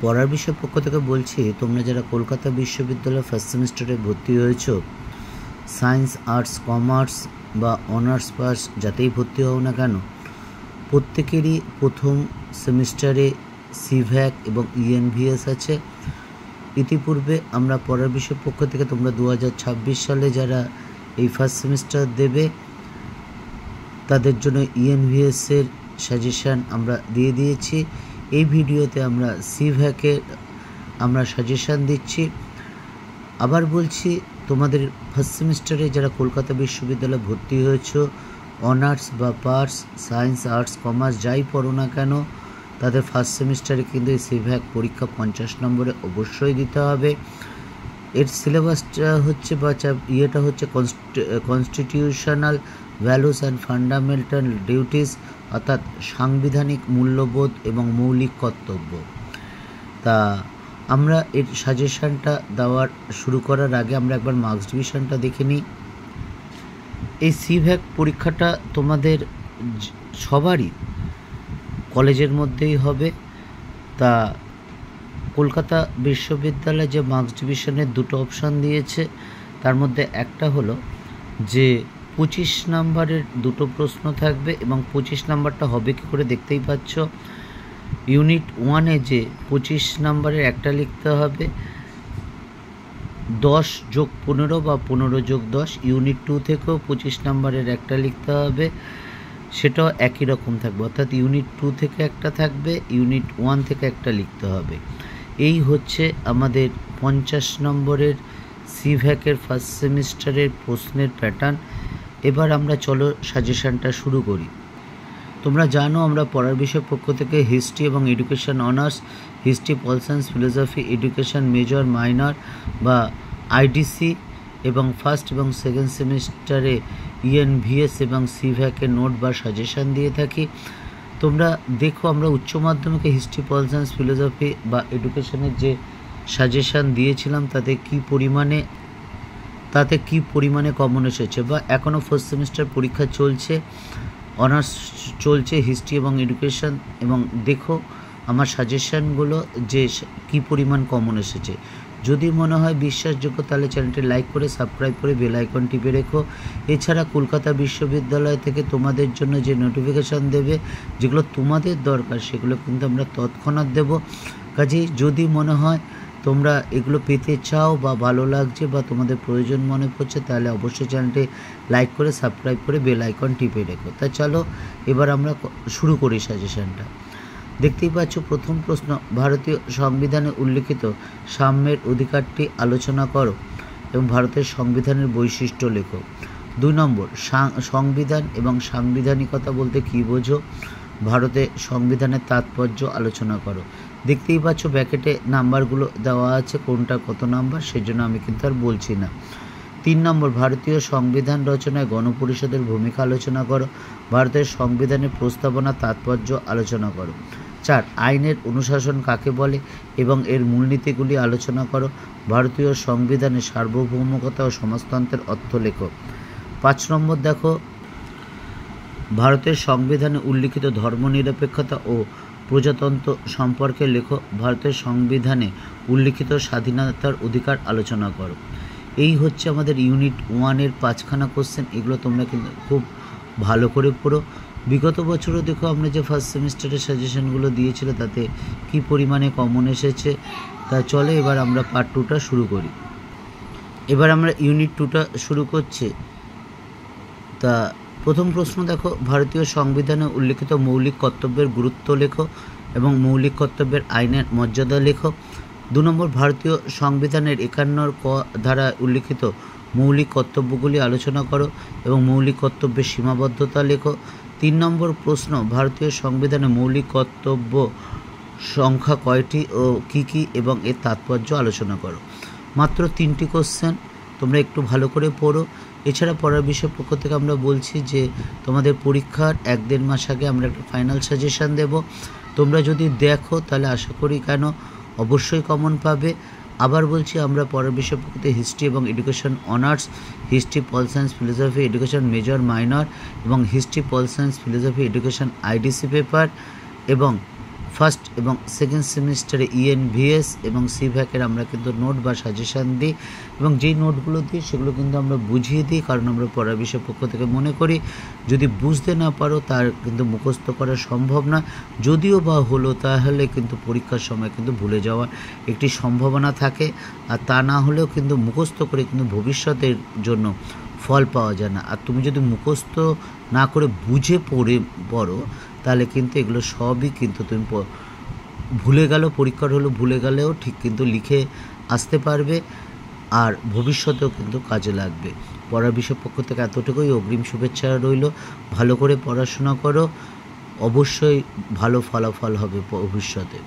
পড়ার বিষয় পক্ষ থেকে বলছি, তোমরা যারা কলকাতা বিশ্ববিদ্যালয়ে ফার্স্ট সেমিস্টারে ভর্তি হয়েছো, সায়েন্স, আর্টস, কমার্স বা অনার্স পাস যাতেই ভর্তি হও না কেন, প্রত্যেকেরই প্রথম সেমিস্টারে সিভ্যাক এবং ইএনভিএস আছে। ইতিপূর্বে আমরা পড়ার বিষয় পক্ষ থেকে তোমরা 2026 সালে যারা এই ফার্স্ট সেমিস্টার দেবে তাদের জন্য ইএনভিএসের সাজেশান আমরা দিয়ে দিয়েছি। এই ভিডিওতে আমরা সিভ্যাকের আমরা সাজেশান দিচ্ছি। আবার বলছি, তোমাদের ফার্স্ট সেমিস্টারে যারা কলকাতা বিশ্ববিদ্যালয়ে ভর্তি হয়েছ, অনার্স বা পার্স, সায়েন্স, আর্টস, কমার্স যাই পড়ো না কেন, তাদের ফার্স্ট সেমিস্টারে কিন্তু এই সিভ্যাক পরীক্ষা 50 নম্বরে অবশ্যই দিতে হবে। এর সিলেবাসটা হচ্ছে বা ইয়েটা হচ্ছে constitutional values and fundamental duties, অর্থাৎ সাংবিধানিক মূল্যবোধ এবং মৌলিক কর্তব্য। তা আমরা এর সাজেশানটা দেওয়ার শুরু করার আগে আমরা একবার মার্কস ডিভিশনটা দেখে নিই। এই সিভ্যাক পরীক্ষাটা তোমাদের সবারই কলেজের মধ্যেই হবে। তা কলকাতা বিশ্ববিদ্যালয় যে মার্কস ডিভিশনের দুটো অপশান দিয়েছে, তার মধ্যে একটা হলো যে 25 নম্বরের দুটো প্রশ্ন থাকবে এবং 25 নম্বরটা হবে কী করে দেখতেই পাচ্ছ। ইউনিট 1-এ যে 25 নম্বরের একটা লিখতে হবে 10+15 বা 15+10। ইউনিট 2 থেকেও 25 নম্বরের একটা লিখতে হবে, সেটাও একই রকম থাকবে, অর্থাৎ ইউনিট 2 থেকে একটা থাকবে, ইউনিট 1 থেকে একটা লিখতে হবে। এই হচ্ছে আমাদের 50 নম্বরের সিভ্যাকের ফার্স্ট সেমিস্টারের প্রশ্নের প্যাটার্ন। এবার আমরা চলো সাজেশানটা শুরু করি। তোমরা জানো আমরা পড়ার বিষয় পক্ষ থেকে হিস্ট্রি এবং education honours, history, pol science, philosophy, education major, minor বা আইডিসি এবং ফার্স্ট এবং সেকেন্ড সেমিস্টারে ইএনভিএস এবং সিভ্যাকের নোট বা সাজেশান দিয়ে থাকি। তোমরা দেখো আমরা উচ্চ মাধ্যমিকে হিস্ট্রি, পল সায়েন্স, ফিলোসফি বা এডুকেশনের যে সাজেশান দিয়েছিলাম তাতে কি পরিমাণে কমন এসেছে, বা এখনও ফার্স্ট সেমিস্টার পরীক্ষা চলছে, অনার্স চলছে হিস্ট্রি এবং এডুকেশন, এবং দেখো আমার সাজেশানগুলো যে কি পরিমাণ কমন এসেছে। যদি মনে হয় বিশ্বাসযোগ্য তাহলে চ্যানেলটি লাইক করে সাবস্ক্রাইব করে বেল আইকন টিপে রেখো। এছাড়া কলকাতা বিশ্ববিদ্যালয় থেকে তোমাদের জন্য যে নোটিফিকেশান দেবে, যেগুলো তোমাদের দরকার সেগুলো কিন্তু আমরা তৎক্ষণাৎ দেব। কাজেই যদি মনে হয় তোমরা এগুলো পেতে চাও বা ভালো লাগছে বা তোমাদের প্রয়োজন মনে পড়ছে, তাহলে অবশ্যই চ্যানেলটি লাইক করে সাবস্ক্রাইব করে বেল আইকন টিপে রেখো। তা চলো এবার আমরা শুরু করি সাজেশানটা। দেখতেই পাচ্ছ প্রথম প্রশ্ন, ভারতীয় সংবিধানে উল্লিখিত সাম্যের অধিকারটি আলোচনা করো এবং ভারতের সংবিধানের বৈশিষ্ট্য লেখো। 2 নম্বর, সংবিধান এবং সাংবিধানিকতা বলতে কী বোঝো? ভারতের সংবিধানের তাৎপর্য আলোচনা করো। দেখতেই পাচ্ছ ব্র্যাকেটে নাম্বারগুলো দেওয়া আছে, কোনটা কত নাম্বার সেজন্য আমি কিন্তু আর বলছি না। 3 নম্বর, ভারতীয় সংবিধান রচনায় গণপরিষদের ভূমিকা আলোচনা করো। ভারতের সংবিধানের প্রস্তাবনা তাৎপর্য আলোচনা করো। 4, আইনের অনুশাসন কাকে বলে এবং এর মূলনীতিগুলি আলোচনা করো। ভারতীয় সংবিধানে সার্বভৌমকতা ও সমাজতন্ত্রের অর্থ লেখো। 5 নম্বর দেখো, ভারতের সংবিধানে উল্লিখিত ধর্মনিরপেক্ষতা ও প্রজাতন্ত্র সম্পর্কে লেখো। ভারতের সংবিধানে উল্লিখিত স্বাধীনতার অধিকার আলোচনা করো। এই হচ্ছে আমাদের ইউনিট 1-এর 5খানা কোশ্চেন। এগুলো তোমরা কিন্তু খুব ভালো করে পড়ো। বিগত বছরও দেখো আমরা যে ফার্স্ট সেমিস্টারের সাজেশনগুলো দিয়েছিল তাতে কি পরিমাণে কমন এসেছে। তা চলে এবার আমরা পার্ট 2টা শুরু করি। এবার আমরা ইউনিট 2টা শুরু করছি। তা প্রথম প্রশ্ন দেখো, ভারতীয় সংবিধানে উল্লিখিত মৌলিক কর্তব্যের গুরুত্ব লেখো এবং মৌলিক কর্তব্যের আইনের মর্যাদা লেখো। 2 নম্বর, ভারতীয় সংবিধানের 51 ক ধারায় উল্লিখিত মৌলিক কর্তব্যগুলি আলোচনা করো এবং মৌলিক কর্তব্যের সীমাবদ্ধতা লেখো। 3 নম্বর প্রশ্ন, ভারতীয় সংবিধানে মৌলিক কর্তব্য সংখ্যা কয়টি ও কী কী এবং এর তাৎপর্য আলোচনা করো। মাত্র 3টি কোশ্চেন, তোমরা একটু ভালো করে পড়ো। এছাড়া পড়ার বিষয় পক্ষ থেকে আমরা বলছি যে তোমাদের পরীক্ষার 1-1.5 মাস আগে আমরা একটা ফাইনাল সাজেশান দেব। তোমরা যদি দেখো তাহলে আশা করি কেন অবশ্যই কমন পাবে। আবার বলছি, আমরা পড়ার বিষয় পক্ষ থেকে হিস্ট্রি এবং education honours, history, pol science, philosophy, education major, minor এবং history, pol science, philosophy, education IDC paper এবং ফার্স্ট এবং সেকেন্ড সেমিস্টারে ENVS এবং CVAC-এর আমরা কিন্তু নোট বা সাজেশান দিই, এবং যেই নোটগুলো দিই সেগুলো কিন্তু আমরা বুঝিয়ে দিই, কারণ আমরা পড়ার বিষয় পক্ষ থেকে মনে করি যদি বুঝতে না পারো তার কিন্তু মুখস্থ করা সম্ভব না, যদিও বা হলো তাহলে কিন্তু পরীক্ষার সময় কিন্তু ভুলে যাওয়ার একটি সম্ভাবনা থাকে, আর তা না হলেও কিন্তু মুখস্থ করে কিন্তু ভবিষ্যতের জন্য ফল পাওয়া যায় না। আর তুমি যদি মুখস্থ না করে বুঝে পড়ো তাহলে কিন্তু এগুলো সবই কিন্তু তুমি ভুলে গেলেও, পরীক্ষার হলো ভুলে গেলেও ঠিক কিন্তু লিখে আসতে পারবে, আর ভবিষ্যতেও কিন্তু কাজে লাগবে। পড়ার বিষয় পক্ষ থেকে এতটুকুই, অগ্রিম শুভেচ্ছা রইল। ভালো করে পড়াশোনা করো, অবশ্যই ভালো ফলাফল হবে ভবিষ্যতে।